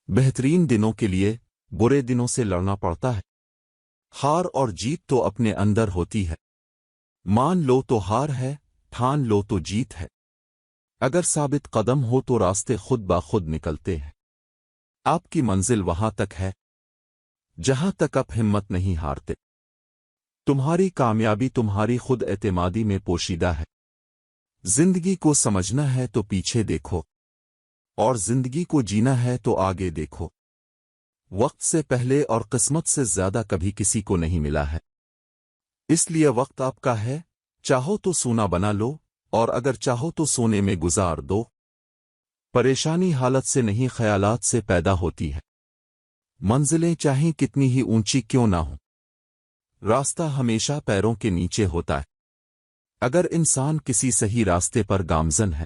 بہترین دنوں کے لیے برے دنوں سے لڑنا پڑتا ہے۔ ہار اور جیت تو اپنے اندر ہوتی ہے۔ مان لو تو ہار ہے، ٹھان لو تو جیت ہے۔ اگر ثابت قدم ہو تو راستے خود بخود نکلتے ہیں۔ آپ کی منزل وہاں تک ہے جہاں تک آپ ہمت نہیں ہارتے۔ تمہاری کامیابی تمہاری خود اعتمادی میں پوشیدہ ہے۔ زندگی کو سمجھنا ہے تو پیچھے دیکھو، اور زندگی کو جینا ہے تو آگے دیکھو۔ وقت سے پہلے اور قسمت سے زیادہ کبھی کسی کو نہیں ملا ہے، اس لیے وقت آپ کا ہے۔ چاہو تو سونا بنا لو، اور اگر چاہو تو سونے میں گزار دو۔ پریشانی حالت سے نہیں، خیالات سے پیدا ہوتی ہے۔ منزلیں چاہیں کتنی ہی اونچی کیوں نہ ہوں، راستہ ہمیشہ پیروں کے نیچے ہوتا ہے۔ اگر انسان کسی صحیح راستے پر گامزن ہے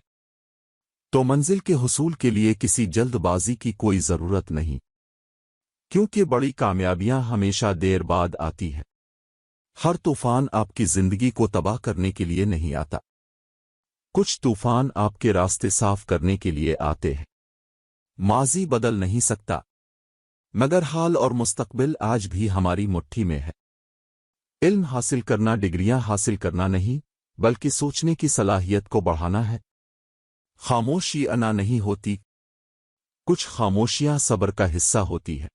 تو منزل کے حصول کے لیے کسی جلد بازی کی کوئی ضرورت نہیں، کیونکہ بڑی کامیابیاں ہمیشہ دیر بعد آتی ہے۔ ہر طوفان آپ کی زندگی کو تباہ کرنے کے لیے نہیں آتا، کچھ طوفان آپ کے راستے صاف کرنے کے لیے آتے ہیں۔ ماضی بدل نہیں سکتا، مگر حال اور مستقبل آج بھی ہماری مٹھی میں ہے۔ علم حاصل کرنا ڈگریاں حاصل کرنا نہیں، بلکہ سوچنے کی صلاحیت کو بڑھانا ہے۔ خاموشی انا نہیں ہوتی، کچھ خاموشیاں صبر کا حصہ ہوتی ہے۔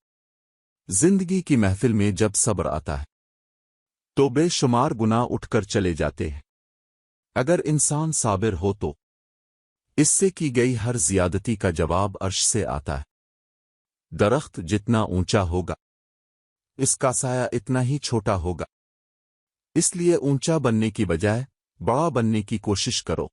زندگی کی محفل میں جب صبر آتا ہے تو بے شمار گناہ اٹھ کر چلے جاتے ہیں۔ اگر انسان صابر ہو تو اس سے کی گئی ہر زیادتی کا جواب عرش سے آتا ہے۔ درخت جتنا اونچا ہوگا اس کا سایہ اتنا ہی چھوٹا ہوگا، اس لیے اونچا بننے کی بجائے بڑا بننے کی کوشش کرو۔